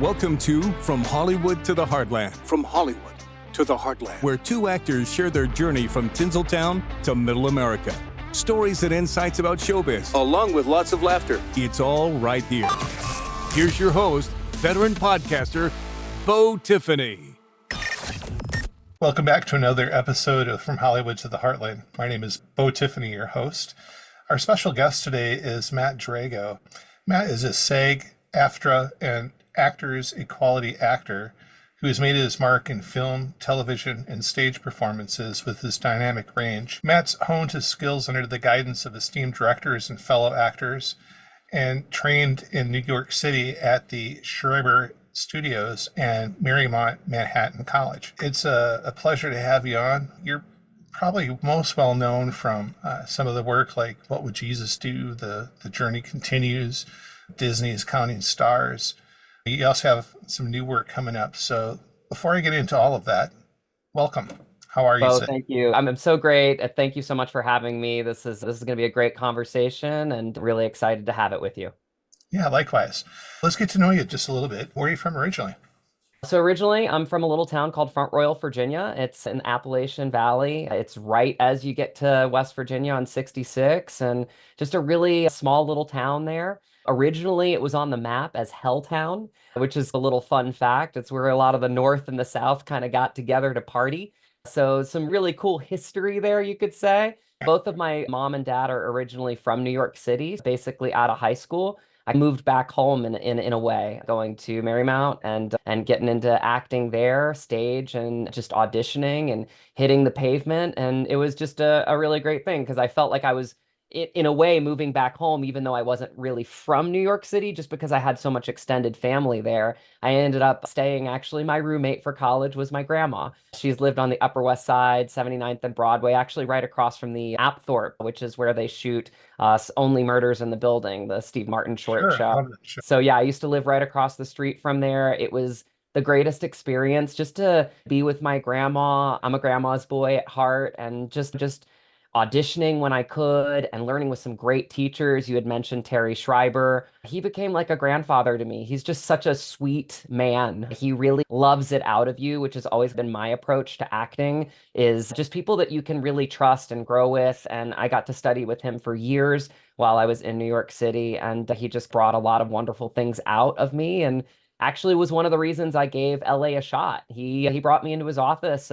Welcome to From Hollywood to the Heartland. From Hollywood to the Heartland. Where two actors share their journey from Tinseltown to Middle America. Stories and insights about showbiz. Along with lots of laughter. It's all right here. Here's your host, veteran podcaster, Beau Tiffany. Welcome back to another episode of From Hollywood to the Heartland. My name is Beau Tiffany, your host. Our special guest today is Matt Drago. Matt is a SAG, AFTRA, and Actors Equality actor who has made his mark in film, television, and stage performances with his dynamic range. Matt's honed his skills under the guidance of esteemed directors and fellow actors and trained in New York City at the Schreiber Studios and Marymount Manhattan College. It's a pleasure to have you on. You're probably most well known from some of the work like What Would Jesus Do? The Journey Continues, Disney's Counting Stars. You also have some new work coming up. So before I get into all of that, welcome. How are you? Oh, thank you. I'm so great. Thank you so much for having me. This is going to be a great conversation and really excited to have it with you. Yeah, likewise. Let's get to know you just a little bit. Where are you from originally? So originally, I'm from a little town called Front Royal, Virginia. It's in Appalachian Valley. It's right as you get to West Virginia on 66, and just a really small little town there. Originally, it was on the map as Helltown, which is a little fun fact. It's where a lot of the North and the South kind of got together to party. So some really cool history there, you could say. Both of my mom and dad are originally from New York City, basically out of high school. I moved back home in a way, going to Marymount and getting into acting there, stage, and just auditioning and hitting the pavement. And it was just a really great thing because I felt like I was in a way moving back home, even though I wasn't really from New York City, just because I had so much extended family there. I ended up staying, actually, my roommate for college was my grandma. She's lived on the Upper West Side, 79th and Broadway, actually right across from the Apthorpe, which is where they shoot Only Murders in the Building, the Steve Martin short show. Sure. So yeah, I used to live right across the street from there. It was the greatest experience just to be with my grandma. I'm a grandma's boy at heart, and just auditioning when I could and learning with some great teachers. You had mentioned Terry Schreiber. He became like a grandfather to me. He's just such a sweet man. He really loves it out of you, which has always been my approach to acting, is just people that you can really trust and grow with. And I got to study with him for years while I was in New York City, and he just brought a lot of wonderful things out of me, and actually was one of the reasons I gave LA a shot. He brought me into his office.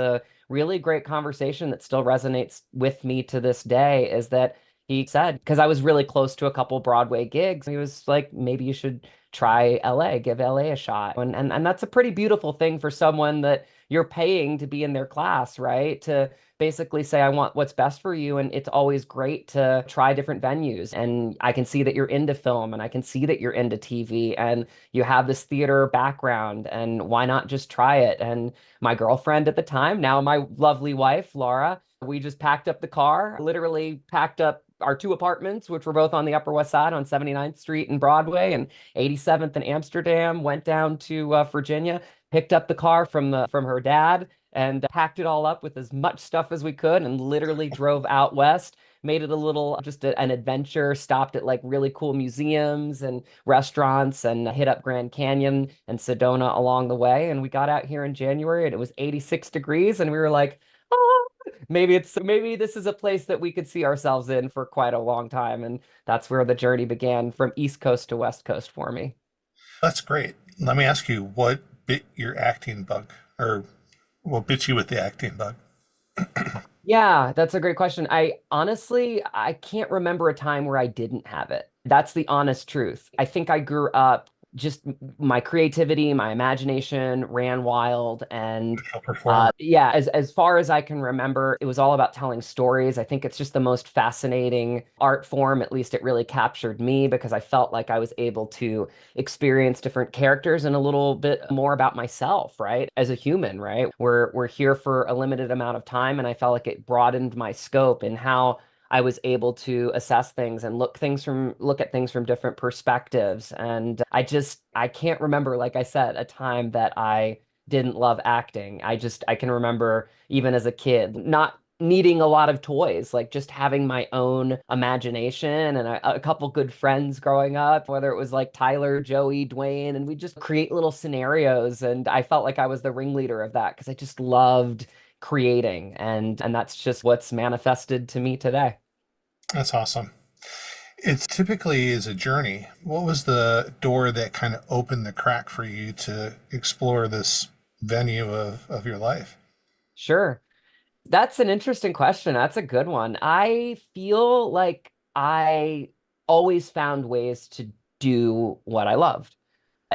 Really great conversation that still resonates with me to this day is that he said, because I was really close to a couple Broadway gigs, he was like, maybe you should try LA, give LA a shot. And that's a pretty beautiful thing for someone that you're paying to be in their class, right? To basically say, I want what's best for you. And it's always great to try different venues. And I can see that you're into film, and I can see that you're into TV, and you have this theater background, and why not just try it? And my girlfriend at the time, now my lovely wife, Laura, we just packed up the car, literally packed up our two apartments, which were both on the Upper West Side on 79th Street and Broadway and 87th in Amsterdam, went down to Virginia, picked up the car from her dad, and packed it all up with as much stuff as we could, and literally drove out west. Made it a little, an adventure, stopped at like really cool museums and restaurants, and hit up Grand Canyon and Sedona along the way. And we got out here in January and it was 86 degrees, and we were like, oh, maybe this is a place that we could see ourselves in for quite a long time. And that's where the journey began, from East Coast to West Coast for me. That's great. Let me ask you, what bit your acting bug, or what bit you with the acting bug? Yeah, that's a great question. I can't remember a time where I didn't have it. That's the honest truth. I think I grew up, just my creativity, my imagination ran wild. And yeah, as far as I can remember, it was all about telling stories. I think it's just the most fascinating art form. At least it really captured me, because I felt like I was able to experience different characters and a little bit more about myself, right? As a human, right? We're here for a limited amount of time, and I felt like it broadened my scope in how I was able to assess things and look at things from different perspectives. And I can't remember, like I said, a time that I didn't love acting. I can remember even as a kid, not needing a lot of toys, like just having my own imagination and a couple good friends growing up, whether it was like Tyler, Joey, Dwayne, and we just create little scenarios. And I felt like I was the ringleader of that because I just loved creating, and that's just what's manifested to me today. That's awesome. It typically is a journey. What was the door that kind of opened the crack for you to explore this venue of your life? Sure. That's an interesting question. That's a good one. I feel like I always found ways to do what I loved.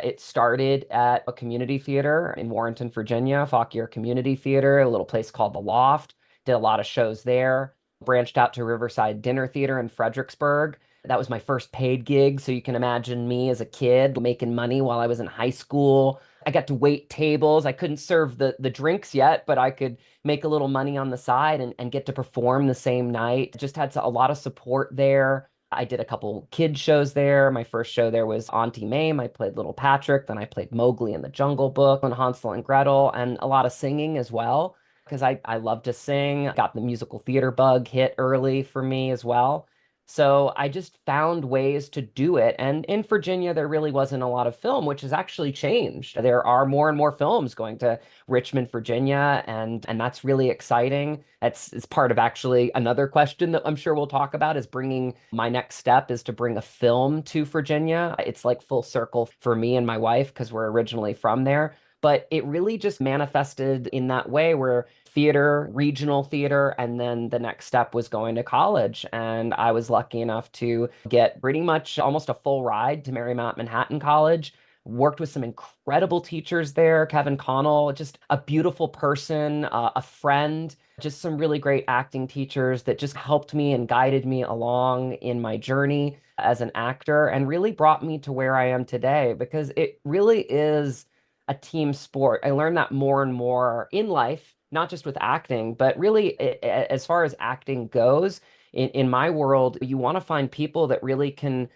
It started at a community theater in Warrenton, Virginia, Fauquier Community Theater, a little place called The Loft. Did a lot of shows there. Branched out to Riverside Dinner Theater in Fredericksburg. That was my first paid gig. So you can imagine me as a kid making money while I was in high school. I got to wait tables. I couldn't serve the drinks yet, but I could make a little money on the side and get to perform the same night. Just had a lot of support there. I did a couple kid shows there. My first show there was Auntie Mame. I played Little Patrick. Then I played Mowgli in the Jungle Book and Hansel and Gretel, and a lot of singing as well, because I love to sing. Got the musical theater bug hit early for me as well. So I just found ways to do it. And in Virginia, there really wasn't a lot of film, which has actually changed. There are more and more films going to Richmond, Virginia, and that's really exciting. It's part of actually another question that I'm sure we'll talk about is bringing my next step is to bring a film to Virginia. It's like full circle for me and my wife because we're originally from there. But it really just manifested in that way where theater, regional theater, and then the next step was going to college. And I was lucky enough to get pretty much almost a full ride to Marymount Manhattan College. Worked with some incredible teachers there. Kevin Connell, just a beautiful person, a friend, just some really great acting teachers that just helped me and guided me along in my journey as an actor and really brought me to where I am today because it really is a team sport. I learned that more and more in life, not just with acting, but really as far as acting goes, in my world, you want to find people that really can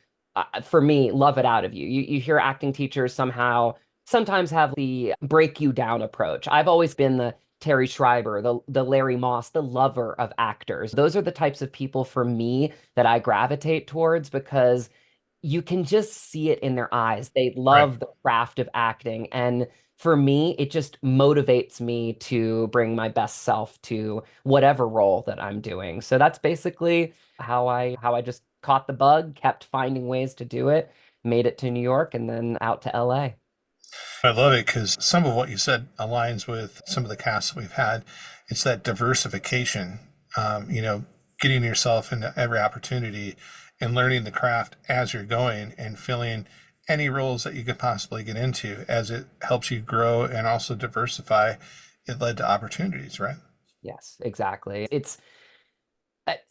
for me, love it out of you. You hear acting teachers sometimes have the break you down approach. I've always been the Terry Schreiber, the Larry Moss, the lover of actors. Those are the types of people for me that I gravitate towards because you can just see it in their eyes. They Right. love the craft of acting. And for me, it just motivates me to bring my best self to whatever role that I'm doing. So that's basically how I just caught the bug, kept finding ways to do it, made it to New York and then out to LA. I love it because some of what you said aligns with some of the casts that we've had. It's that diversification, getting yourself into every opportunity and learning the craft as you're going and filling any roles that you could possibly get into as it helps you grow and also diversify. It led to opportunities, right? Yes, exactly. It's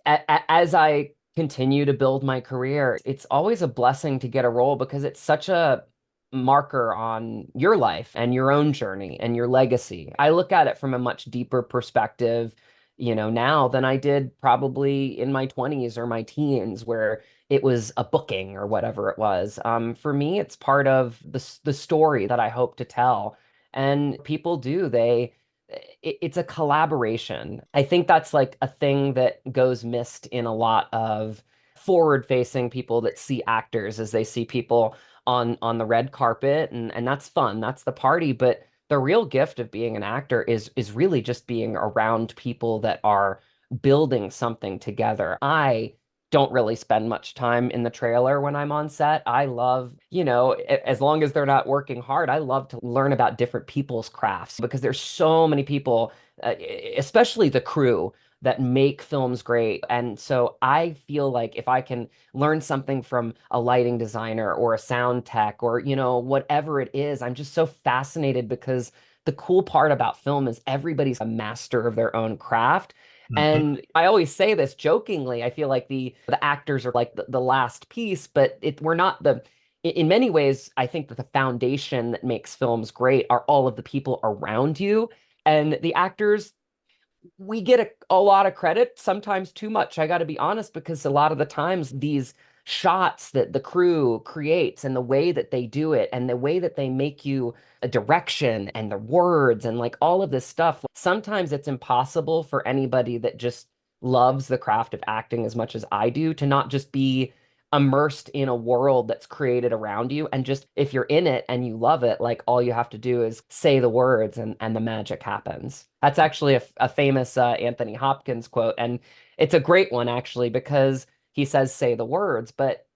as I continue to build my career, it's always a blessing to get a role because it's such a marker on your life and your own journey and your legacy. I look at it from a much deeper perspective, now than I did probably in my 20s or my teens, where it was a booking or whatever it was. For me, it's part of the story that I hope to tell. And people do, it's a collaboration. I think that's like a thing that goes missed in a lot of forward-facing people that see actors as they see people on the red carpet and that's fun. That's the party, but the real gift of being an actor is really just being around people that are building something together. I don't really spend much time in the trailer when I'm on set. I love, as long as they're not working hard, I love to learn about different people's crafts because there's so many people, especially the crew, that make films great. And so I feel like if I can learn something from a lighting designer or a sound tech or, whatever it is, I'm just so fascinated because the cool part about film is everybody's a master of their own craft. Mhm. And I always say this jokingly. I feel like the actors are like the last piece, but we're not in many ways, I think that the foundation that makes films great are all of the people around you. And the actors, we get a lot of credit, sometimes too much. I got to be honest, because a lot of the times these shots that the crew creates and the way that they do it and the way that they make you a direction and the words and like all of this stuff. Sometimes it's impossible for anybody that just loves the craft of acting as much as I do to not just be immersed in a world that's created around you. And just if you're in it and you love it, like all you have to do is say the words and the magic happens. That's actually a famous Anthony Hopkins quote. And it's a great one, actually, because he says, say the words. But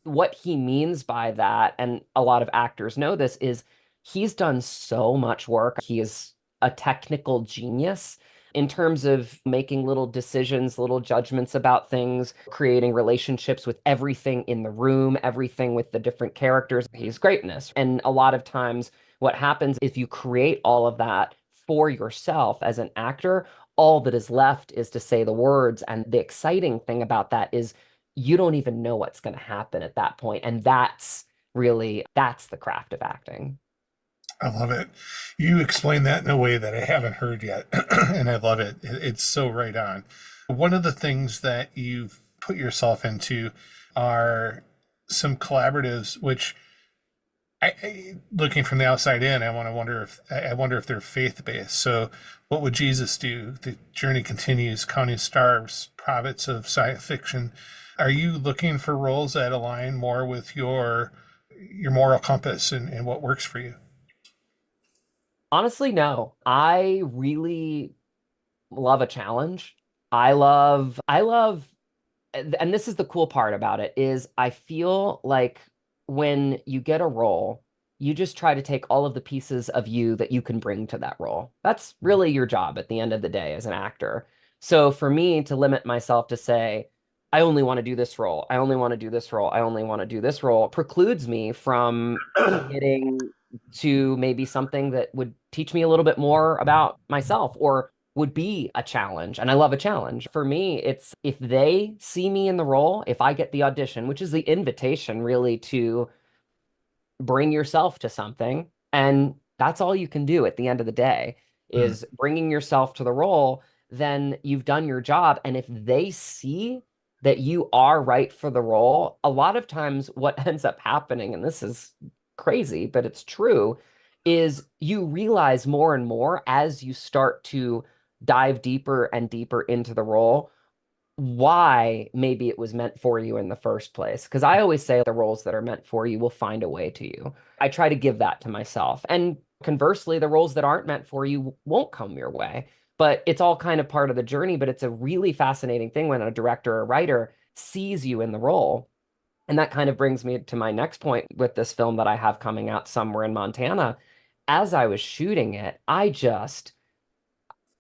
what he means by that, and a lot of actors know this, is he's done so much work. He is a technical genius in terms of making little decisions, little judgments about things, creating relationships with everything in the room, everything with the different characters. He's greatness. And a lot of times, what happens if you create all of that for yourself as an actor, all that is left is to say the words. And the exciting thing about that is you don't even know what's going to happen at that point. And that's the craft of acting. I love it. You explain that in a way that I haven't heard yet, and I love it. It's so right on. One of the things that you've put yourself into are some collaboratives, which looking from the outside in, I wonder if they're faith-based. So, What Would Jesus Do? The Journey Continues, Counting Stars, Prophets of Science Fiction. Are you looking for roles that align more with your moral compass and what works for you? Honestly, no. I really love a challenge. I love, and this is the cool part about it, is I feel like when you get a role, you just try to take all of the pieces of you that you can bring to that role. That's really your job at the end of the day as an actor. So for me to limit myself to say, I only want to do this role, I only want to do this role, I only want to do this role, precludes me from getting to maybe something that would teach me a little bit more about myself or would be a challenge. And I love a challenge. For me, it's if they see me in the role, if I get the audition, which is the invitation really to bring yourself to something. And that's all you can do at the end of the day is bringing yourself to the role, then you've done your job. And if they see that you are right for the role, a lot of times what ends up happening, and this is crazy, but it's true, is you realize more and more as you start to dive deeper and deeper into the role why maybe it was meant for you in the first place. Because I always say the roles that are meant for you will find a way to you. I try to give that to myself. And conversely, the roles that aren't meant for you won't come your way. But it's all kind of part of the journey. But it's a really fascinating thing when a director or writer sees you in the role. And that kind of brings me to my next point with this film that I have coming out somewhere in Montana. As I was shooting it, I just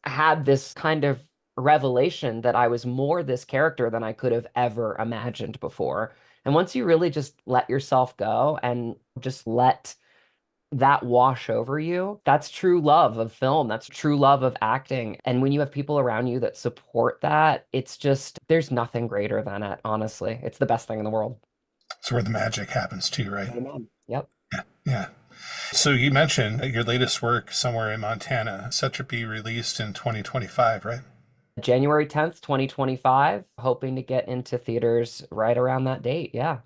had this kind of revelation that I was more this character than I could have ever imagined before. And once you really just let yourself go and just let that wash over you, that's true love of film. That's true love of acting. And when you have people around you that support that, it's just, there's nothing greater than it, honestly. It's the best thing in the world. It's where the magic happens too, right? Amen. Yep. Yeah. Yeah. So you mentioned your latest work somewhere in Montana, set to be released in 2025, right? January 10th, 2025, hoping to get into theaters right around that date. Yeah.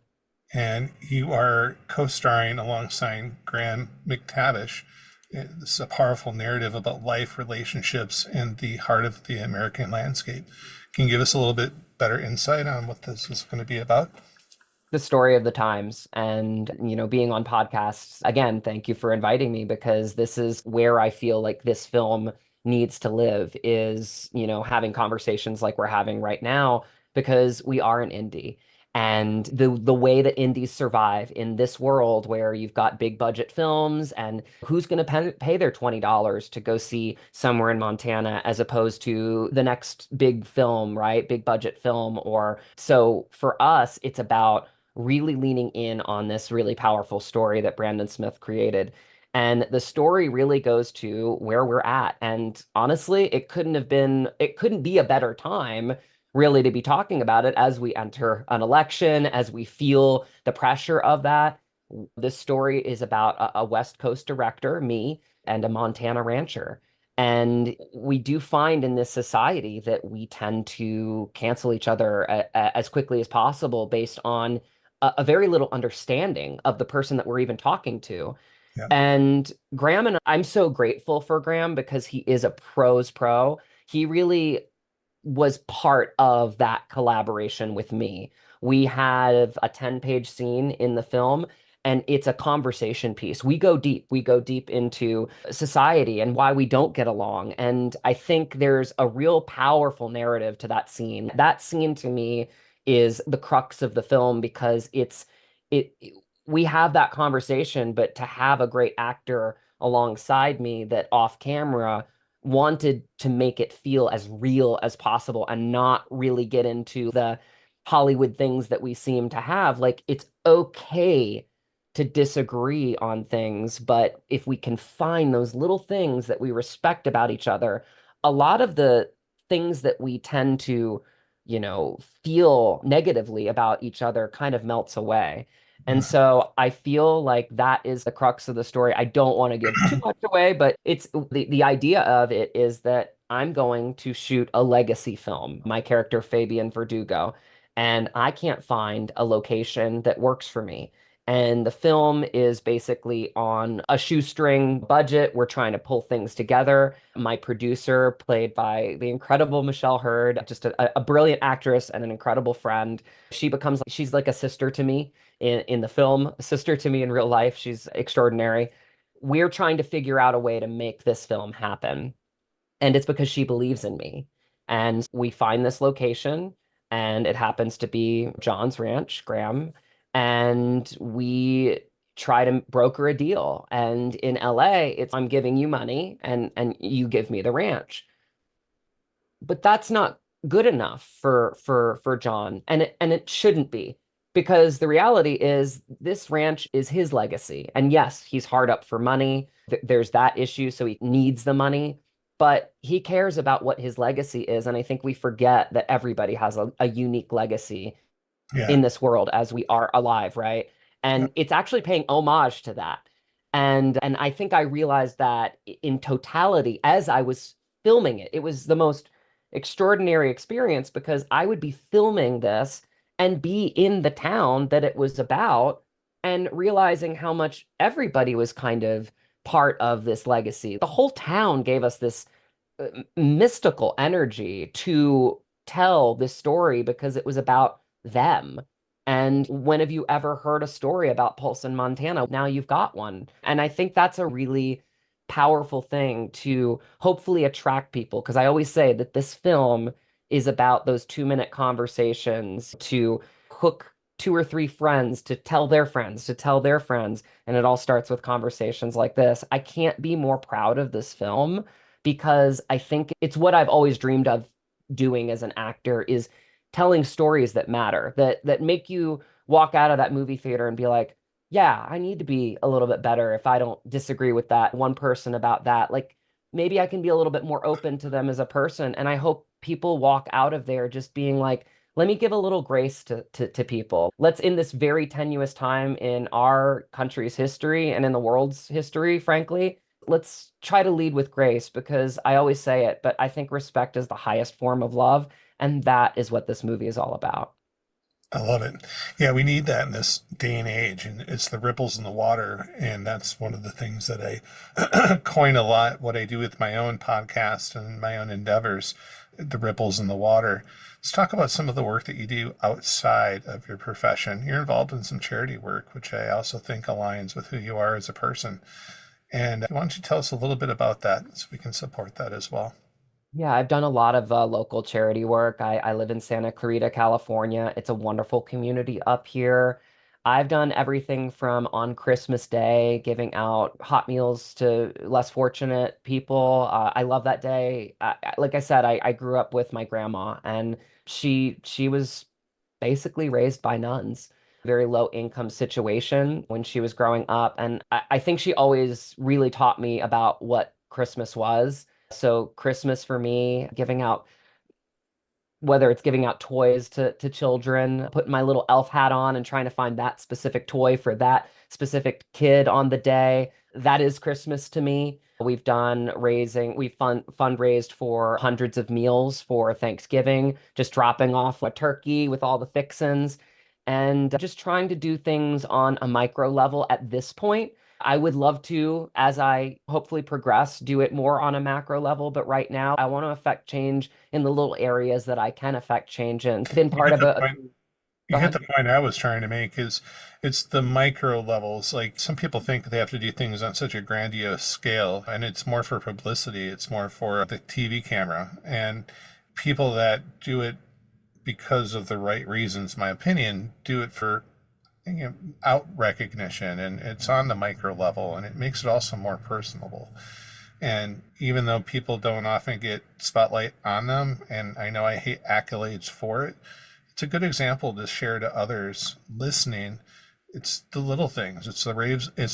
And you are co-starring alongside Graham McTavish. This is a powerful narrative about life, relationships, and the heart of the American landscape. Can you give us a little bit better insight on what this is going to be about? The story of the times and, being on podcasts. Again, thank you for inviting me because this is where I feel like this film needs to live is, having conversations like we're having right now because we are an indie. And the way that indies survive in this world where you've got big budget films and who's going to pay their $20 to go see Somewhere in Montana as opposed to the next big film, right? Big budget film. Or so for us, it's about really leaning in on this really powerful story that Brandon Smith created. And the story really goes to where we're at. And honestly, it couldn't be a better time really to be talking about it as we enter an election, as we feel the pressure of that. This story is about a West Coast director, me, and a Montana rancher. And we do find in this society that we tend to cancel each other as quickly as possible based on a very little understanding of the person that we're even talking to. Yeah. And Graham, and I'm so grateful for Graham because he is a pro's pro. He really was part of that collaboration with me. We have a 10-page scene in the film, and it's a conversation piece. We go deep. We go deep into society and why we don't get along. And I think there's a real powerful narrative to that scene. That scene to me is the crux of the film because it we have that conversation, but to have a great actor alongside me that off camera wanted to make it feel as real as possible and not really get into the Hollywood things that we seem to have. Like, it's okay to disagree on things, but if we can find those little things that we respect about each other, a lot of the things that we tend to, feel negatively about each other kind of melts away. And so I feel like that is the crux of the story. I don't want to give too much away, but it's the idea of it is that I'm going to shoot a legacy film, my character Fabian Verdugo, and I can't find a location that works for me. And the film is basically on a shoestring budget. We're trying to pull things together. My producer, played by the incredible Michelle Hurd, just a brilliant actress and an incredible friend. She's like a sister to me in the film, a sister to me in real life. She's extraordinary. We're trying to figure out a way to make this film happen. And it's because she believes in me. And we find this location, and it happens to be John's ranch, Graham. And we try to broker a deal. And in LA, it's I'm giving you money and you give me the ranch. But that's not good enough for John, and it shouldn't be. Because the reality is this ranch is his legacy. And yes, he's hard up for money. There's that issue, so he needs the money, but he cares about what his legacy is. And I think we forget that everybody has a unique legacy Yeah. in this world as we are alive, right? Yeah. And it's actually paying homage to that. And I think I realized that in totality as I was filming it. It was the most extraordinary experience because I would be filming this and be in the town that it was about and realizing how much everybody was kind of part of this legacy. The whole town gave us this mystical energy to tell this story because it was about them. And when have you ever heard a story about Polson, Montana? Now you've got one. And I think that's a really powerful thing to hopefully attract people. Because I always say that this film is about those 2-minute conversations to hook two or three friends to tell their friends to tell their friends. And it all starts with conversations like this. I can't be more proud of this film because I think it's what I've always dreamed of doing as an actor is telling stories that matter, that make you walk out of that movie theater and be like, yeah, I need to be a little bit better if I don't disagree with that one person about that. Like maybe I can be a little bit more open to them as a person. And I hope people walk out of there just being like, let me give a little grace to people. Let's, in this very tenuous time in our country's history and in the world's history, frankly, let's try to lead with grace because I always say it, but I think respect is the highest form of love. And that is what this movie is all about. I love it. Yeah, we need that in this day and age, and it's the ripples in the water. And that's one of the things that I coin a lot, what I do with my own podcast and my own endeavors, the ripples in the water. Let's talk about some of the work that you do outside of your profession. You're involved in some charity work, which I also think aligns with who you are as a person. And why don't you tell us a little bit about that so we can support that as well? Yeah, I've done a lot of local charity work. I live in Santa Clarita, California. It's a wonderful community up here. I've done everything from on Christmas Day, giving out hot meals to less fortunate people. I love that day. Like I said, I grew up with my grandma, and she was basically raised by nuns. Very low income situation when she was growing up. And I think she always really taught me about what Christmas was. So Christmas for me, giving out, whether it's giving out toys to children, putting my little elf hat on and trying to find that specific toy for that specific kid on the day. That is Christmas to me. We've fundraised for hundreds of meals for Thanksgiving, just dropping off a turkey with all the fixins and just trying to do things on a micro level at this point. I would love to, as I hopefully progress, do it more on a macro level. But right now, I want to affect change in the little areas that I can affect change in. Been You part hit of the a, point. You go hit ahead. the point I was trying to make is it's the micro levels. Like some people think they have to do things on such a grandiose scale, and it's more for publicity. It's more for the TV camera. And people that do it because of the right reasons, my opinion, do it for out recognition, and it's on the micro level, and it makes it also more personable. And even though people don't often get spotlight on them, and I know I hate accolades for it, it's a good example to share to others listening. It's the little things. It's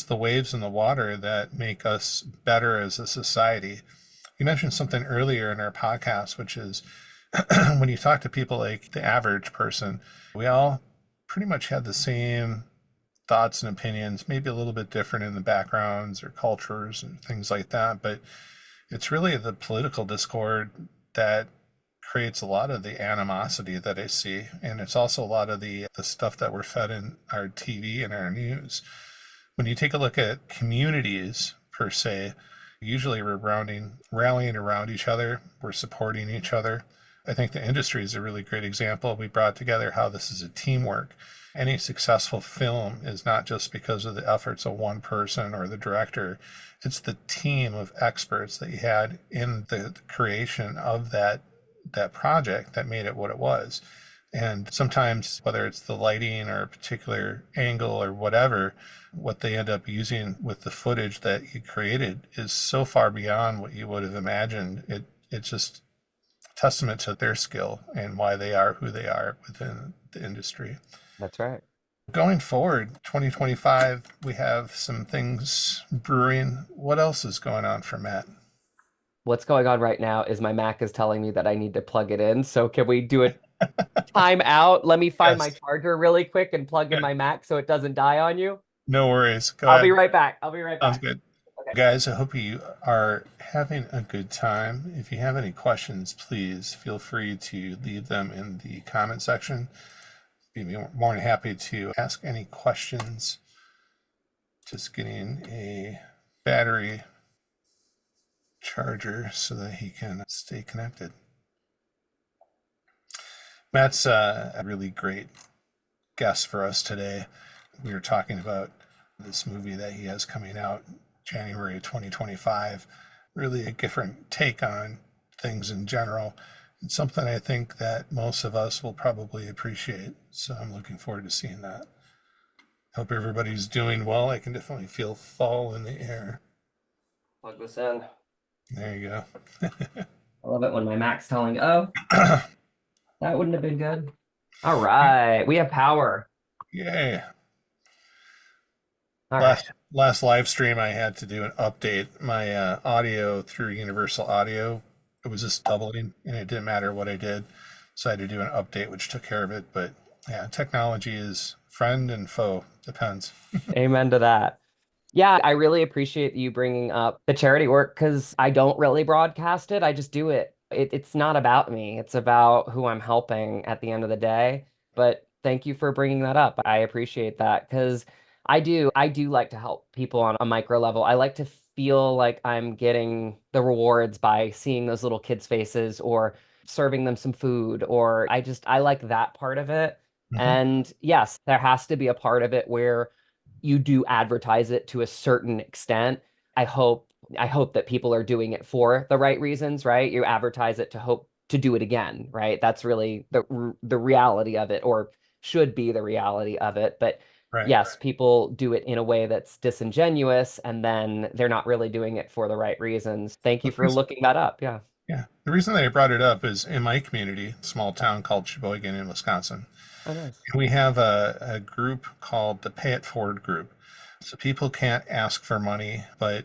the waves in the water that make us better as a society. You mentioned something earlier in our podcast, which is when you talk to people like the average person, we all pretty much had the same thoughts and opinions, maybe a little bit different in the backgrounds or cultures and things like that. But it's really the political discord that creates a lot of the animosity that I see. And it's also a lot of the stuff that we're fed in our TV and our news. When you take a look at communities per se, usually we're rallying around each other, we're supporting each other. I think the industry is a really great example. We brought together how this is a teamwork. Any successful film is not just because of the efforts of one person or the director. It's the team of experts that you had in the creation of that project that made it what it was. And sometimes, whether it's the lighting or a particular angle or whatever, what they end up using with the footage that you created is so far beyond what you would have imagined. It's just testament to their skill and why they are who they are within the industry. That's right. Going forward, 2025, we have some things brewing. What else is going on for Matt? What's going on right now is my Mac is telling me that I need to plug it in. So can we do it time out? Let me find my Yes. charger really quick and plug in Good. my Mac so it doesn't die on you. No worries. Go I'll be ahead. right back. I'll be right Sounds back. good. Okay. Guys, I hope you are having a good time. If you have any questions, please feel free to leave them in the comment section. Be more than happy to ask any questions. Just getting a battery charger so that he can stay connected. Matt's a really great guest for us today. We were talking about this movie that he has coming out January 2025. Really a different take on things in general. It's something I think that most of us will probably appreciate. So I'm looking forward to seeing that. Hope everybody's doing well. I can definitely feel fall in the air. Plug this in. There you go. I love it when my Mac's telling, oh, that wouldn't have been good. All right. We have power. Yay. All right. Last live stream, I had to do an update. My audio through Universal Audio, it was just doubling, and it didn't matter what I did. So I had to do an update, which took care of it. But yeah, technology is friend and foe. Depends. Amen to that. Yeah, I really appreciate you bringing up the charity work because I don't really broadcast it. I just do it. It's not about me. It's about who I'm helping at the end of the day. But thank you for bringing that up. I appreciate that because I do like to help people on a micro level. I like to feel like I'm getting the rewards by seeing those little kids' faces or serving them some food, or I like that part of it. Mhm. And yes, there has to be a part of it where you do advertise it to a certain extent. I hope I hope that people are doing it for the right reasons, right? You advertise it to hope to do it again, right? That's really the reality of it, or should be the reality of it. But Right. yes, people do it in a way that's disingenuous, and then they're not really doing it for the right reasons. Thank you The for reason, looking that up. Yeah. yeah. The reason that I brought it up is in my community, small town called Sheboygan in Wisconsin. Oh, nice. We have a group called the Pay It Forward group. So people can't ask for money, but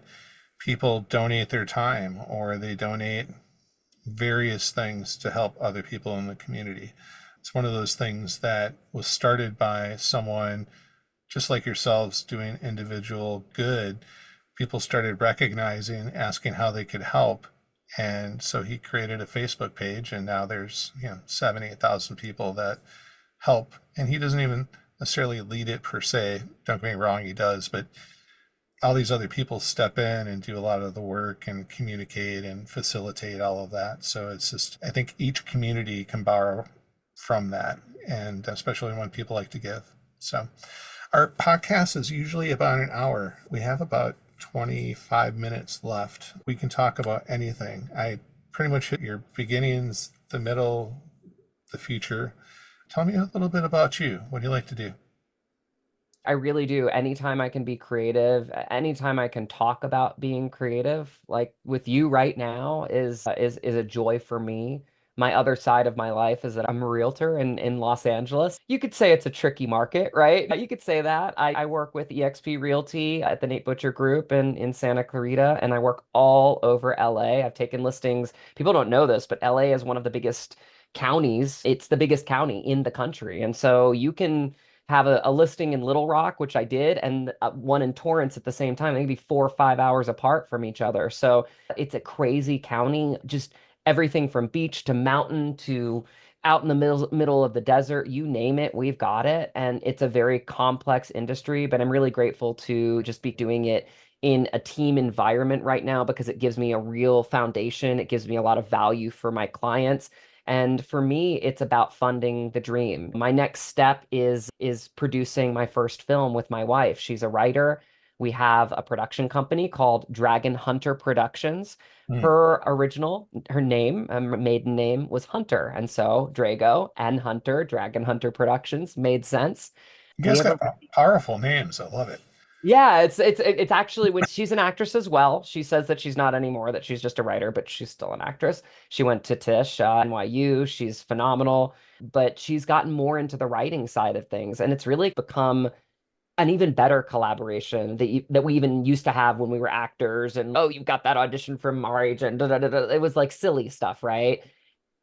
people donate their time or they donate various things to help other people in the community. It's one of those things that was started by someone just like yourselves doing individual good, people started recognizing, asking how they could help. And so he created a Facebook page, and now there's 7,000, 8,000 people that help. And he doesn't even necessarily lead it per se. Don't get me wrong, he does, but all these other people step in and do a lot of the work and communicate and facilitate all of that. So it's just, I think each community can borrow from that, and especially when people like to give. So our podcast is usually about an hour. We have about 25 minutes left. We can talk about anything. I pretty much hit your beginnings, the middle, the future. Tell me a little bit about you. What do you like to do? I really do. Anytime I can be creative, anytime I can talk about being creative, like with you right now, is a joy for me. My other side of my life is that I'm a realtor in Los Angeles. You could say it's a tricky market, right? You could say that. I work with eXp Realty at the Nate Butcher Group in Santa Clarita, and I work all over LA. I've taken listings. People don't know this, but LA is one of the biggest counties. It's the biggest county in the country. And so you can have a listing in Little Rock, which I did, and one in Torrance at the same time. They can be 4 or 5 hours apart from each other. So it's a crazy county, just everything from beach to mountain to out in the middle of the desert, you name it, we've got it. And it's a very complex industry, but I'm really grateful to just be doing it in a team environment right now because it gives me a real foundation. It gives me a lot of value for my clients. And for me, it's about funding the dream. My next step is producing my first film with my wife. She's a writer. We have a production company called Dragon Hunter Productions. Hmm. Her name, maiden name was Hunter. And so Drago and Hunter, Dragon Hunter Productions made sense. You We guys have a got powerful names. I love it. Yeah, it's actually when she's an actress as well. She says that she's not anymore, that she's just a writer, but she's still an actress. She went to Tisch, NYU. She's phenomenal, but she's gotten more into the writing side of things, and it's really become an even better collaboration that we even used to have when we were actors. And oh, you've got that audition from our agent. Da, da, da, da. It was like silly stuff, right?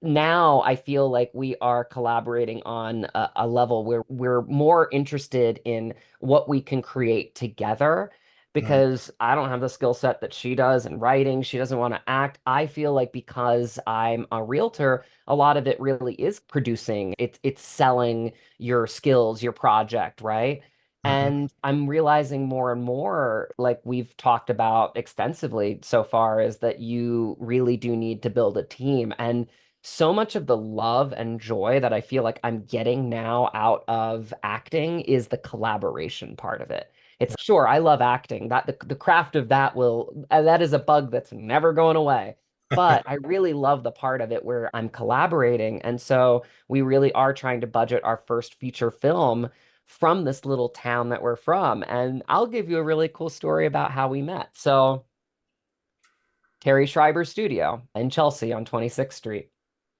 Now I feel like we are collaborating on a level where we're more interested in what we can create together Hmm. because I don't have the skill set that she does in writing. She doesn't want to act. I feel like because I'm a realtor, a lot of it really is producing. It's selling your skills, your project, right? Hmm. And I'm realizing more and more, like we've talked about extensively so far, is that you really do need to build a team. And so much of the love and joy that I feel like I'm getting now out of acting is the collaboration part of it. It's sure I love acting. That the craft of that will that is a bug that's never going away. But I really love the part of it where I'm collaborating. And so we really are trying to budget our first feature film from this little town that we're from. And I'll give you a really cool story about how we met. So Terry Schreiber's studio in Chelsea on 26th Street.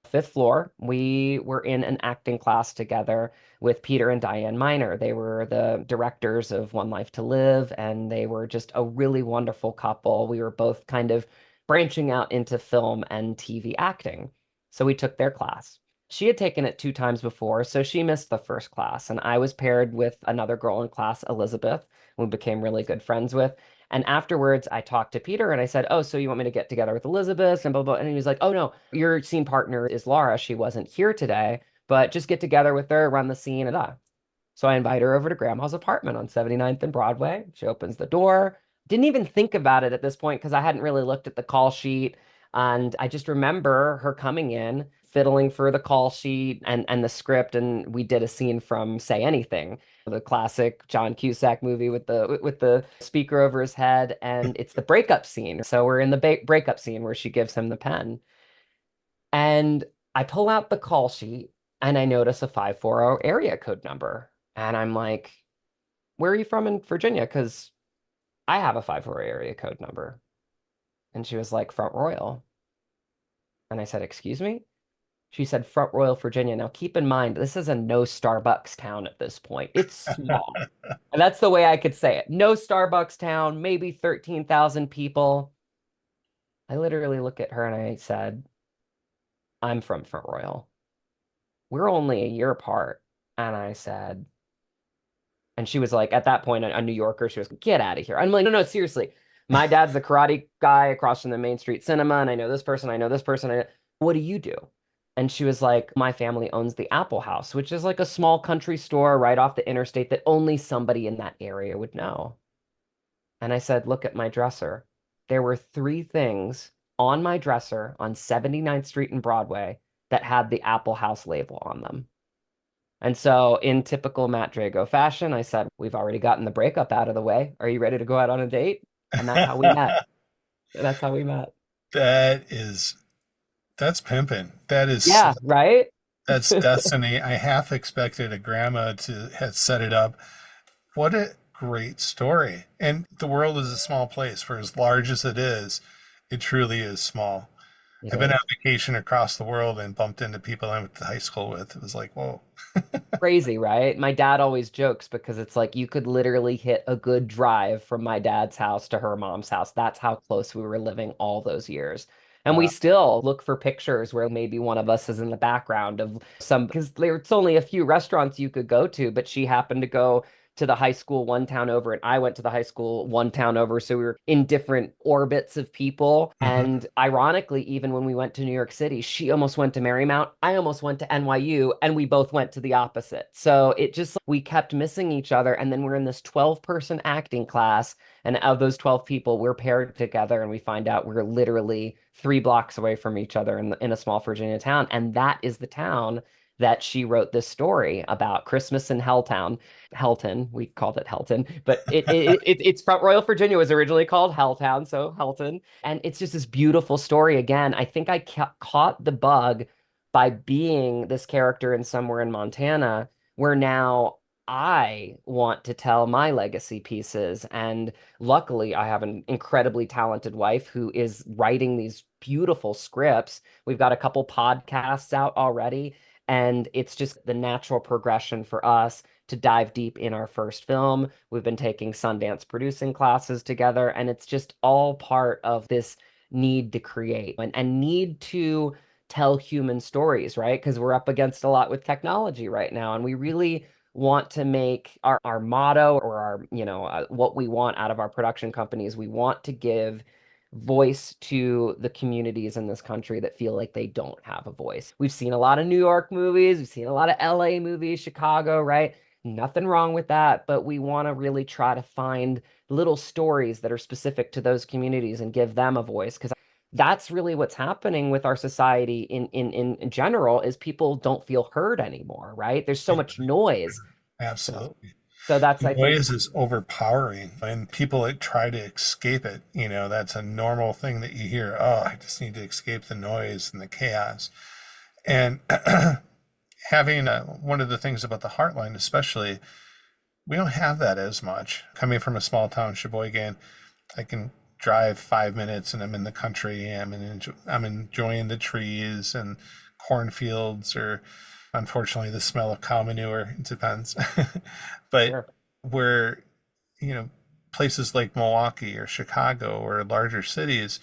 Fifth floor, we were in an acting class together with Peter and Diane Miner. They were the directors of One Life to Live, and they were just a really wonderful couple. We were both kind of branching out into film and TV acting. So we took their class. She had taken it 2 times before, so she missed the first class. And I was paired with another girl in class, Elizabeth, who we became really good friends with. And afterwards, I talked to Peter and I said, "Oh, so you want me to get together with Elizabeth and blah, blah." And he was like, "Oh, no, your scene partner is Laura. She wasn't here today, but just get together with her, run the scene, and ah." So I invite her over to Grandma's apartment on 79th and Broadway. She opens the door. Didn't even think about it at this point because I hadn't really looked at the call sheet. And I just remember her coming in, fiddling for the call sheet and the script. And we did a scene from Say Anything, the classic John Cusack movie with the speaker over his head. And it's the breakup scene. So we're in the breakup scene where she gives him the pen. And I pull out the call sheet and I notice a 540 area code number. And I'm like, "Where are you from in Virginia? Because I have a 540 area code number." And she was like, "Front Royal." And I said, "Excuse me?" She said, "Front Royal, Virginia." Now, keep in mind, this is a no Starbucks town at this point. It's small. And that's the way I could say it. No Starbucks town, maybe 13,000 people. I literally look at her and I said, "I'm from Front Royal. We're only a year apart." And I said, and she was like, at that point, a New Yorker, she was, "Get out of here." I'm like, "No, no, seriously." My dad's the karate guy across from the Main Street Cinema, and I know this person, I know this person. What do you do? And she was like, my family owns the Apple House, which is like a small country store right off the interstate that only somebody in that area would know. And I said, look at my dresser. There were three things on my dresser on 79th Street and Broadway that had the Apple House label on them. And so, in typical Matt Drago fashion, I said, we've already gotten the breakup out of the way. Are you ready to go out on a date? And that's how we met. That's how we met. That is, that's pimping. Yeah, right? That's destiny. I half expected a grandma to have set it up. What a great story. And the world is a small place. For as large as it is, it truly is small. It I've been on is. vacation across the world and bumped into people I went to high school with. It was like, whoa. Crazy, right? My dad always jokes because it's like you could literally hit a good drive from my dad's house to her mom's house. That's how close we were living all those years. And we Wow. still look for pictures where maybe one of us is in the background of some, because there's only a few restaurants you could go to, but she happened to go to the high school one town over, and I went to the high school one town over. So we were in different orbits of people. Hmm. And ironically, even when we went to New York City, she almost went to Marymount. I almost went to NYU, and we both went to the opposite. So it just, we kept missing each other. And then we're in this 12-person acting class. And of those 12 people, we're paired together, and we find out we're literally 3 blocks away from each other in a small Virginia town. And that is the town that she wrote this story about, Christmas in Helltown. Helton. We called it Helton, but it's from Royal Virginia was originally called Helltown, so Helton. And it's just this beautiful story. Again, I think I caught the bug by being this character in Somewhere in Montana, where now I want to tell my legacy pieces. And luckily, I have an incredibly talented wife who is writing these beautiful scripts. We've got a couple podcasts out already. And it's just the natural progression for us to dive deep in our first film. We've been taking Sundance producing classes together, and it's just all part of this need to create and need to tell human stories, right? Because we're up against a lot with technology right now, and we really want to make our motto or our, what we want out of our production companies. We want to give voice to the communities in this country that feel like they don't have a voice. We've seen a lot of New York movies, we've seen a lot of LA movies, Chicago, right? Nothing wrong with that, but we want to really try to find little stories that are specific to those communities and give them a voice, because that's really what's happening with our society in general is people don't feel heard anymore, right? There's so much noise. So, Absolutely. so that's, The I think, noise is overpowering and people that try to escape it. That's a normal thing that you hear. Oh, I just need to escape the noise and the chaos. And having one of the things about the Heartland, especially, we don't have that as much. Coming from a small town, Sheboygan, I can drive 5 minutes and I'm in the country. I'm enjoying the trees and cornfields, or unfortunately the smell of cow manure. It depends. But sure. where, you know, places like Milwaukee or Chicago or larger cities,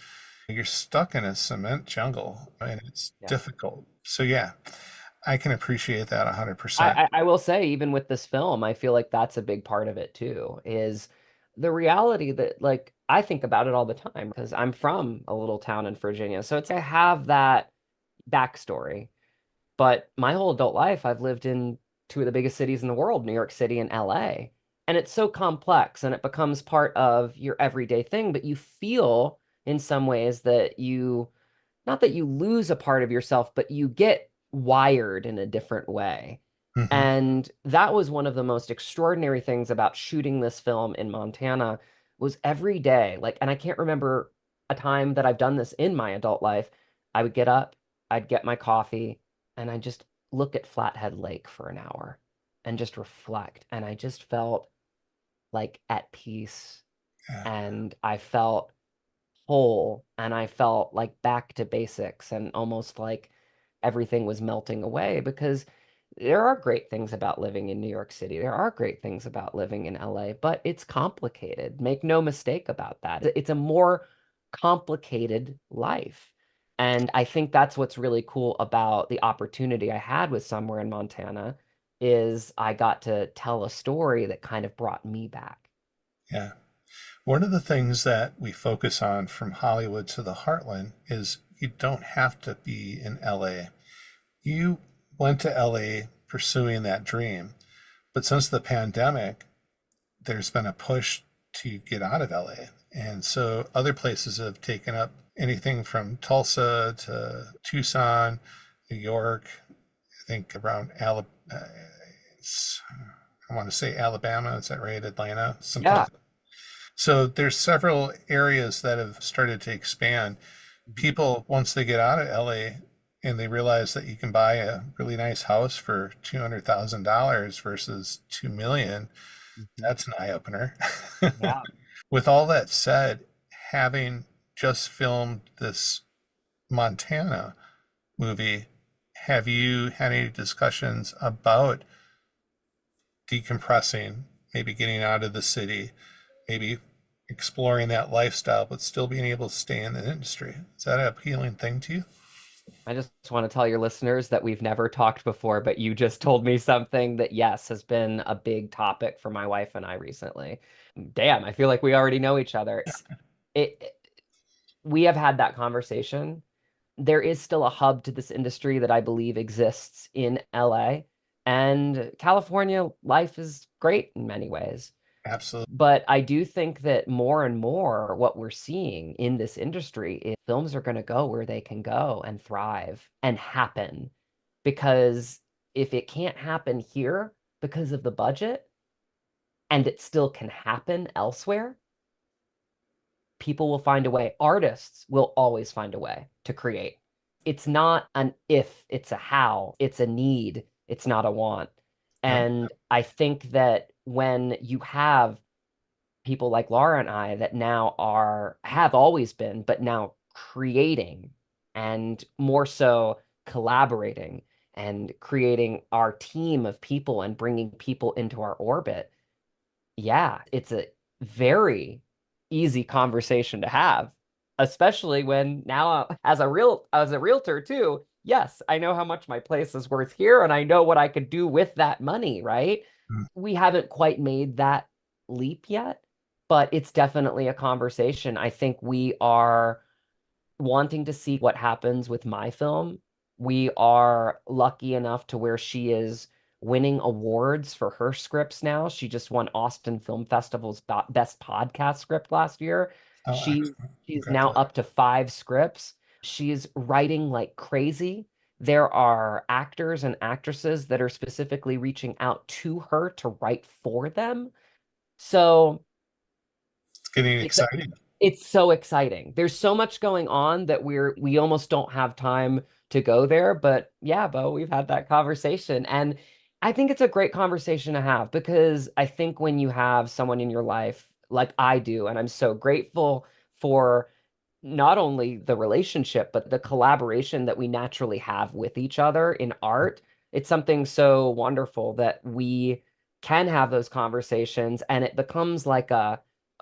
you're stuck in a cement jungle and it's Yeah. difficult. So yeah, I can appreciate that 100%. I will say, even with this film, I feel like that's a big part of it too, is the reality that, like, I think about it all the time because I'm from a little town in Virginia. So I have that backstory. But my whole adult life, I've lived in two of the biggest cities in the world, New York City and LA. And it's so complex and it becomes part of your everyday thing, but you feel in some ways that not that you lose a part of yourself, but you get wired in a different way. Hmm. And that was one of the most extraordinary things about shooting this film in Montana was every day, like, and I can't remember a time that I've done this in my adult life. I would get up, I'd get my coffee, and I just look at Flathead Lake for an hour and just reflect. And I just felt like at peace, Yeah. and I felt whole, and I felt like back to basics, and almost like everything was melting away, because there are great things about living in New York City. There are great things about living in LA, but it's complicated. Make no mistake about that. It's a more complicated life. And I think that's what's really cool about the opportunity I had with Somewhere in Montana is I got to tell a story that kind of brought me back. Yeah. One of the things that we focus on from Hollywood to the Heartland is you don't have to be in LA. You went to LA pursuing that dream, but since the pandemic, there's been a push to get out of LA. And so other places have taken up anything from Tulsa to Tucson, New York, I think around Alabama. I want to say Alabama, is that right? Atlanta, Yeah. someplace. So there's several areas that have started to expand. People, once they get out of LA and they realize that you can buy a really nice house for $200,000 versus 2 million, Mhm. that's an eye opener. Yeah. With all that said, having just filmed this Montana movie, have you had any discussions about decompressing, maybe getting out of the city, maybe exploring that lifestyle, but still being able to stay in the industry? Is that an appealing thing to you? I just want to tell your listeners that we've never talked before, but you just told me something that, yes, has been a big topic for my wife and I recently. Damn, I feel like we already know each other. It, we have had that conversation. There is still a hub to this industry that I believe exists in LA. And California life is great in many ways. Absolutely. But I do think that more and more what we're seeing in this industry is films are going to go where they can go and thrive and happen. Because if it can't happen here because of the budget and it still can happen elsewhere, people will find a way. Artists will always find a way to create. It's not an if, it's a how, it's a need, it's not a want. Yep. And I think that when you have people like Laura and I that now have always been, but now creating and more so collaborating and creating our team of people and bringing people into our orbit. Yeah, it's a very easy conversation to have, especially when now as a realtor too. Yes, I know how much my place is worth here and I know what I could do with that money, right? Mm. We haven't quite made that leap yet, but it's definitely a conversation. I think we are wanting to see what happens with my film. We are lucky enough to where she is winning awards for her scripts now. She just won Austin Film Festival's best podcast script last year. Oh, She excellent. she's now Congratulations. up to 5 scripts. She's writing like crazy. There are actors and actresses that are specifically reaching out to her to write for them. So It's getting it's exciting. it's so exciting. There's so much going on that we almost don't have time to go there. But yeah, Bo, we've had that conversation. And I think it's a great conversation to have because I think when you have someone in your life like I do, and I'm so grateful for not only the relationship, but the collaboration that we naturally have with each other in art. It's something so wonderful that we can have those conversations and it becomes like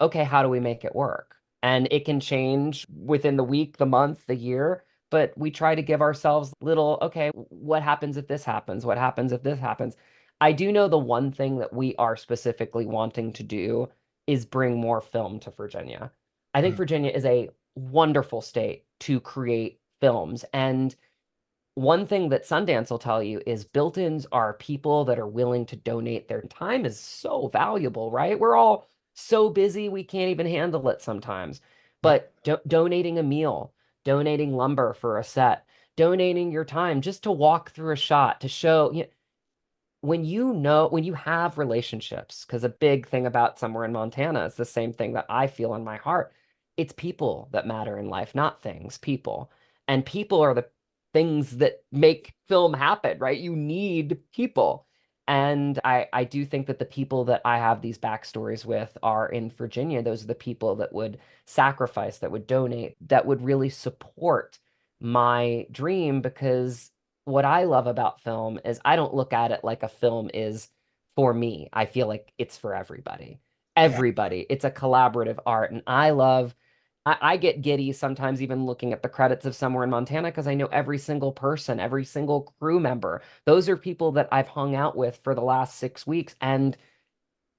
okay, how do we make it work? And it can change within the week, the month, the year, but we try to give ourselves little, okay, what happens if this happens? What happens if this happens? I do know the one thing that we are specifically wanting to do is bring more film to Virginia. I think Mm. Virginia is a wonderful state to create films. And one thing that Sundance will tell you is built-ins are people that are willing to donate. Their time is so valuable, right? We're all so busy we can't even handle it sometimes. Yep. But donating a meal, donating lumber for a set, donating your time just to walk through a shot to show, when you have relationships, because a big thing about somewhere in Montana is the same thing that I feel in my heart. It's people that matter in life, not things, people. And people are the things that make film happen, right? You need people. And I do think that the people that I have these backstories with are in Virginia. Those are the people that would sacrifice, that would donate, that would really support my dream because what I love about film is I don't look at it like a film is for me. I feel like it's for everybody. Yeah. Everybody. It's a collaborative art. And I get giddy sometimes even looking at the credits of Somewhere in Montana because I know every single person, every single crew member. Those are people that I've hung out with for the last 6 weeks. And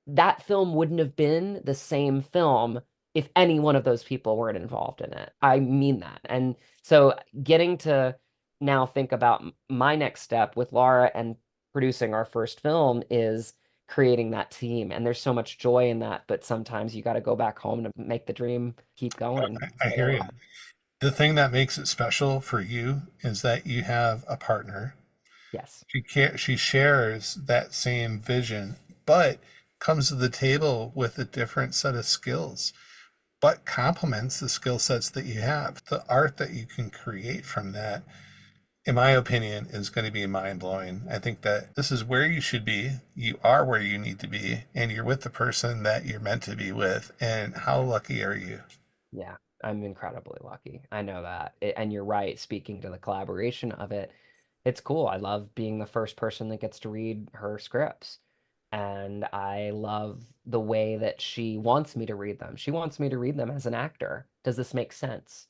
that film wouldn't have been the same film if any one of those people weren't involved in it. I mean that. And so getting to now think about my next step with Laura and producing our first film is creating that team. And there's so much joy in that, but sometimes you got to go back home to make the dream keep going. I hear you. The thing that makes it special for you is that you have a partner. Yes. She shares that same vision, but comes to the table with a different set of skills, but complements the skill sets that you have. The art that you can create from that, in my opinion, is going to be mind blowing. I think that this is where you should be. You are where you need to be, and you're with the person that you're meant to be with. And how lucky are you? Yeah, I'm incredibly lucky. I know that. And you're right, speaking to the collaboration of it, it's cool. I love being the first person that gets to read her scripts. And I love the way that she wants me to read them. She wants me to read them as an actor. Does this make sense?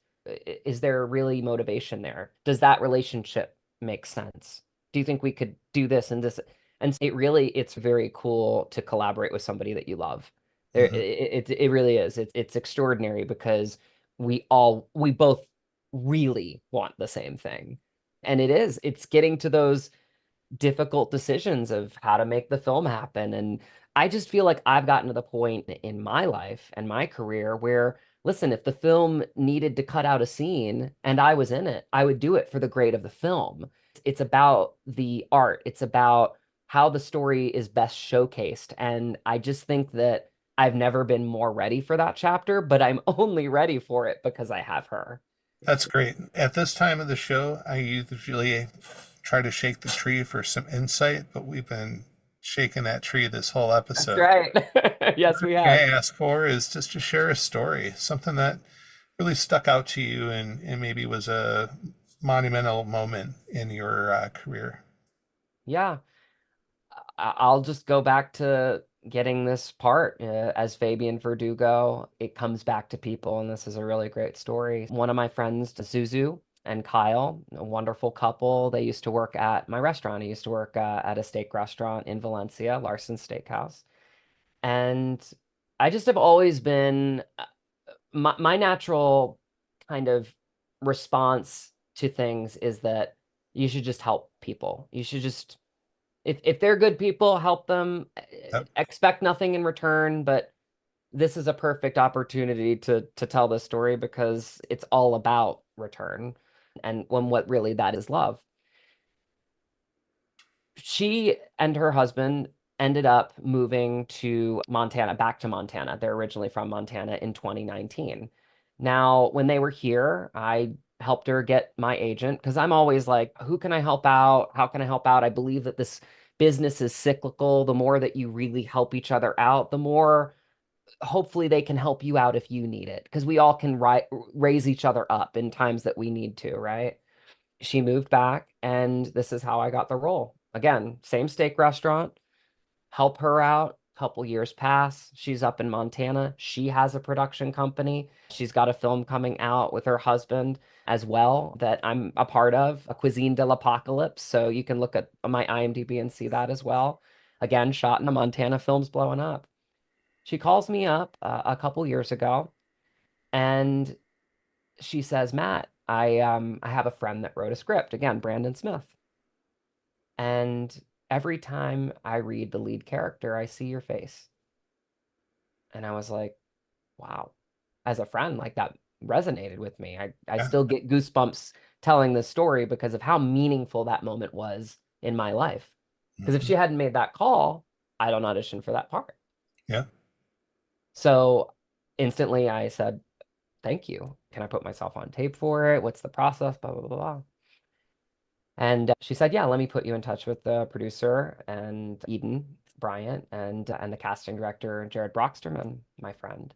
Is there really motivation there? Does that relationship make sense? Do you think we could do this and this? And it's very cool to collaborate with somebody that you love. Hmm. It really is. It's extraordinary because we both really want the same thing. And it's getting to those difficult decisions of how to make the film happen. And I just feel like I've gotten to the point in my life and my career where, listen, if the film needed to cut out a scene and I was in it, I would do it for the grade of the film. It's about the art, it's about how the story is best showcased. And I just think that I've never been more ready for that chapter, but I'm only ready for it because I have her. That's great. At this time of the show, I usually try to shake the tree for some insight, but we've been shaking that tree this whole That's episode. right. Yes, we What I have. ask for is just to share a story, something that really stuck out to you and maybe was a monumental moment in your career. Yeah. I'll just go back to getting this part as Fabian Verdugo. It comes back to people, and this is a really great story. One of my friends, Zuzu and Kyle, a wonderful couple, they used to work at my restaurant. I used to work at a steak restaurant in Valencia, Larson's Steakhouse. And I just have always been my natural kind of response to things is that you should just help people. You should just if they're good people, help them. Yep. Expect nothing in return, but this is a perfect opportunity to tell this story because it's all about return and when what really that is love. She and her husband ended up moving to Montana, back to Montana. They're originally from Montana in 2019. Now, when they were here, I helped her get my agent because I'm always like, who can I help out? How can I help out? I believe that this business is cyclical. The more that you really help each other out, the more hopefully they can help you out if you need it because we all can raise each other up in times that we need to, right? She moved back, and this is how I got the role. Again, same steak restaurant, help her out. Couple years pass. She's up in Montana. She has a production company. She's got a film coming out with her husband as well that I'm a part of, a Cuisine de l'Apocalypse. So you can look at my IMDb and see that as well. Again, shot in a Montana film's blowing up. She calls me up a couple years ago and she says, Matt, I have a friend that wrote a script. Again, Brandon Smith. And every time I read the lead character, I see your face. And I was like, wow. As a friend, like that resonated with me. I Yeah. still get goosebumps telling this story because of how meaningful that moment was in my life. Because if Mhm. she hadn't made that call, I don't audition for that part. Yeah. So instantly I said, thank you. Can I put myself on tape for it? What's the process? Blah, blah, blah, blah. And she said, yeah, let me put you in touch with the producer and Eden Bryant and the casting director, Jared Brocksterman, my friend.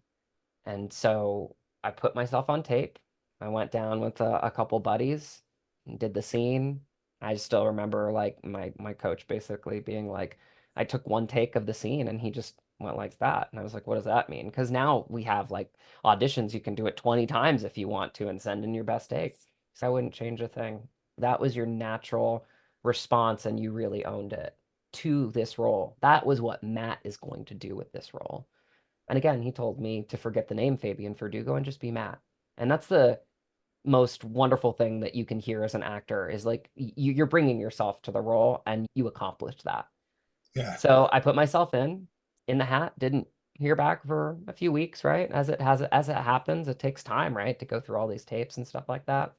And so I put myself on tape. I went down with a couple buddies and did the scene. I still remember like my coach basically being like, I took one take of the scene and he just went like that. And I was like, what does that mean? Because now we have like auditions, you can do it 20 times if you want to and send in your best take. So I wouldn't change a thing. That was your natural response and you really owned it to this role. That was what Matt is going to do with this role. And again, he told me to forget the name Fabian Verdugo and just be Matt. And that's the most wonderful thing that you can hear as an actor is like you're bringing yourself to the role and you accomplished that. Yeah. So I put myself in the hat, didn't hear back for a few weeks, right? As it happens, it takes time, right, to go through all these tapes and stuff like that.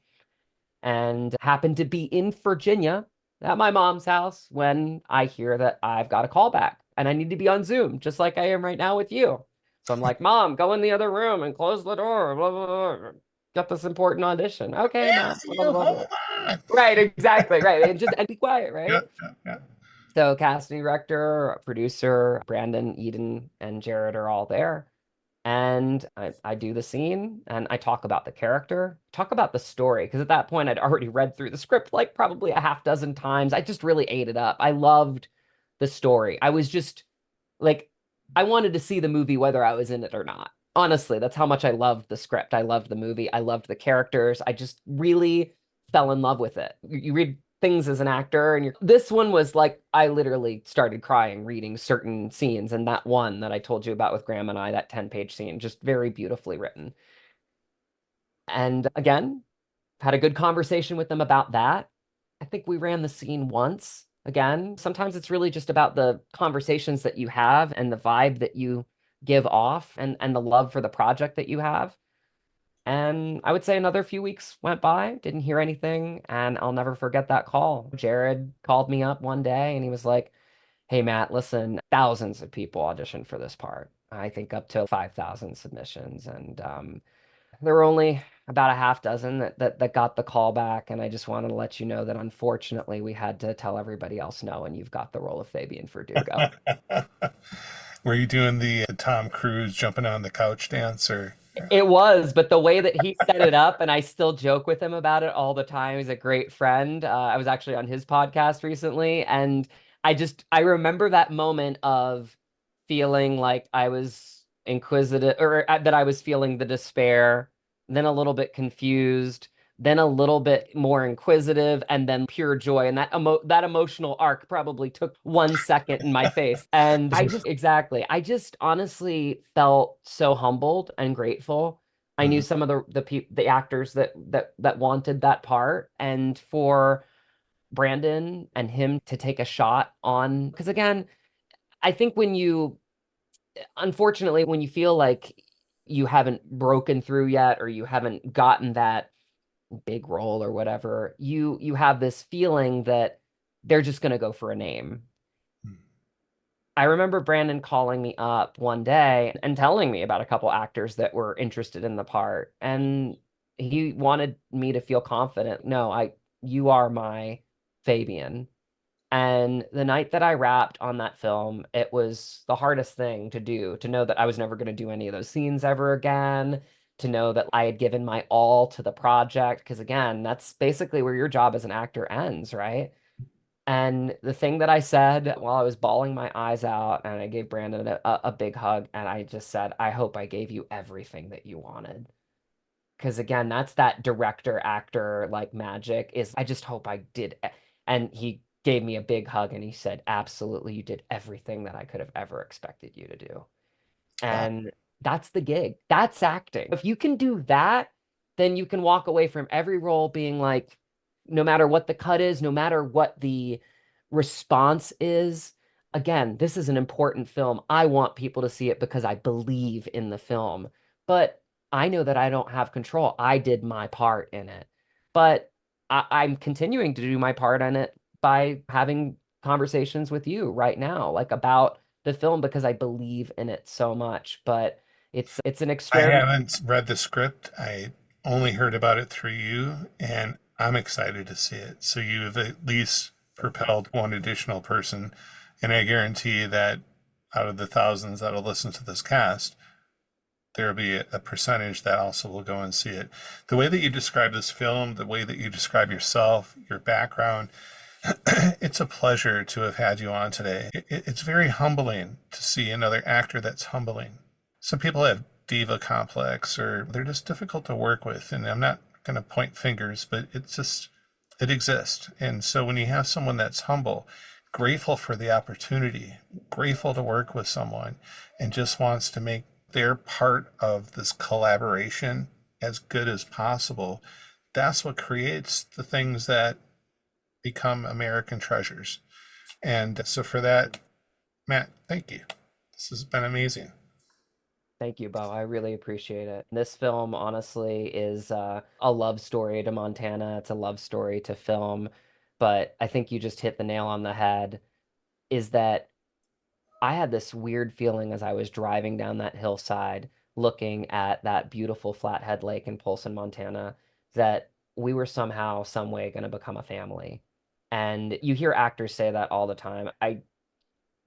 And happened to be in Virginia at my mom's house when I hear that I've got a call back and I need to be on Zoom, just like I am right now with you. So I'm like, Mom, go in the other room and close the door. Blah, blah, blah. Got this important audition. Okay, Mom. Yes, Blah, you blah, blah. hold on. Right, exactly, right. And be quiet, Yeah, right? yeah, yeah. So casting director, producer, Brandon, Eden, and Jared are all there. And I do the scene and I talk about the character, talk about the story. Because at that point, I'd already read through the script like probably a half dozen times. I just really ate it up. I loved the story. I was just like, I wanted to see the movie whether I was in it or not. Honestly, that's how much I loved the script. I loved the movie. I loved the characters. I just really fell in love with it. You read things as an actor, and this one was like I literally started crying reading certain scenes, and that one that I told you about with Graham and I, that 10-page scene, just very beautifully written. And again, had a good conversation with them about that. I think we ran the scene once. Again, sometimes it's really just about the conversations that you have and the vibe that you give off and the love for the project that you have. And I would say another few weeks went by, didn't hear anything, and I'll never forget that call. Jared called me up one day and he was like, "Hey Matt, listen, thousands of people auditioned for this part. I think up to 5,000 submissions, and there were only about a half dozen that got the call back, and I just wanted to let you know that unfortunately we had to tell everybody else no, and you've got the role of Fabian Verdugo." Were you doing the Tom Cruise jumping on the couch dance or? It was, but the way that he set it up, and I still joke with him about it all the time. He's a great friend. I was actually on his podcast recently, and I remember that moment of feeling like I was inquisitive, or that I was feeling the despair, then a little bit confused, then a little bit more inquisitive, and then pure joy. And that emotional arc probably took 1 second in my face. And I just honestly felt so humbled and grateful. I knew Mhm. some of the actors that wanted that part, and for Brandon and him to take a shot on, because again, I think unfortunately, when you feel like you haven't broken through yet or you haven't gotten that big role or whatever, you have this feeling that they're just going to go for a name. I remember Brandon calling me up one day and telling me about a couple actors that were interested in the part, and he wanted me to feel confident. No, you are my Fabian. And the night that I wrapped on that film, it was the hardest thing to do, to know that I was never going to do any of those scenes ever again, to know that I had given my all to the project. Because again, that's basically where your job as an actor ends, right? And the thing that I said while I was bawling my eyes out, and I gave Brandon a big hug, and I just said, "I hope I gave you everything that you wanted." Because again, that's that director actor like magic, is I just hope I did. And he gave me a big hug and he said, "Absolutely, you did everything that I could have ever expected you to do." Wow. And that's the gig. That's acting. If you can do that, then you can walk away from every role being like, no matter what the cut is, no matter what the response is, again, this is an important film. I want people to see it because I believe in the film. But I know that I don't have control. I did my part in it. But I'm continuing to do my part in it by having conversations with you right now, like about the film, because I believe in it so much. But it's an I experiment. haven't read the script. I only heard about it through you, and I'm excited to see it. So you have at least propelled one additional person, and I guarantee that out of the thousands that'll listen to this cast, there'll be a percentage that also will go and see it. The way that you describe this film, the way that you describe yourself, your background, it's a pleasure to have had you on today. It's very humbling to see another actor that's humbling. Some people have diva complex or they're just difficult to work with. And I'm not going to point fingers, but it exists. And so when you have someone that's humble, grateful for the opportunity, grateful to work with someone, and just wants to make they're part of this collaboration as good as possible. That's what creates the things that become American treasures. And so for that, Matt, thank you. This has been amazing. Thank you, Beau. I really appreciate it. This film, honestly, is a love story to Montana. It's a love story to film. But I think you just hit the nail on the head, is that I had this weird feeling as I was driving down that hillside, looking at that beautiful Flathead Lake in Polson, Montana, that we were somehow, some way going to become a family. And you hear actors say that all the time. I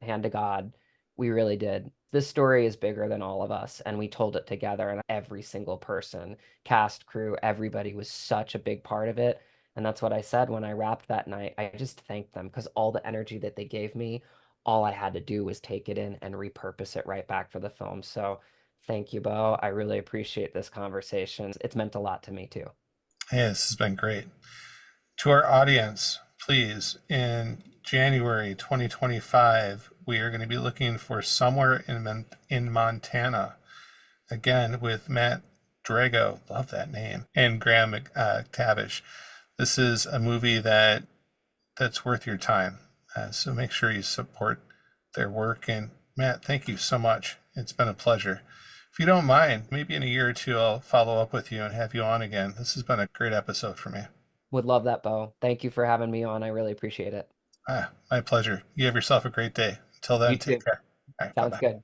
hand to God, we really did. This story is bigger than all of us, and we told it together, and every single person, cast, crew, everybody was such a big part of it. And that's what I said when I wrapped that night. I just thanked them because all the energy that they gave me, all I had to do was take it in and repurpose it right back for the film. So thank you, Beau. I really appreciate this conversation. It's meant a lot to me too. Hey, this has been great. To our audience, please, in January 2025, we are going to be looking for Somewhere in Montana, again with Matt Drago, love that name, and Graham McTavish. This is a movie that's worth your time. So make sure you support their work. And Matt, thank you so much. It's been a pleasure. If you don't mind, maybe in a year or two, I'll follow up with you and have you on again. This has been a great episode for me. Would love that, Beau. Thank you for having me on. I really appreciate it. My pleasure. You have yourself a great day. Until then, You take too. care. All right, Sounds bye-bye. good.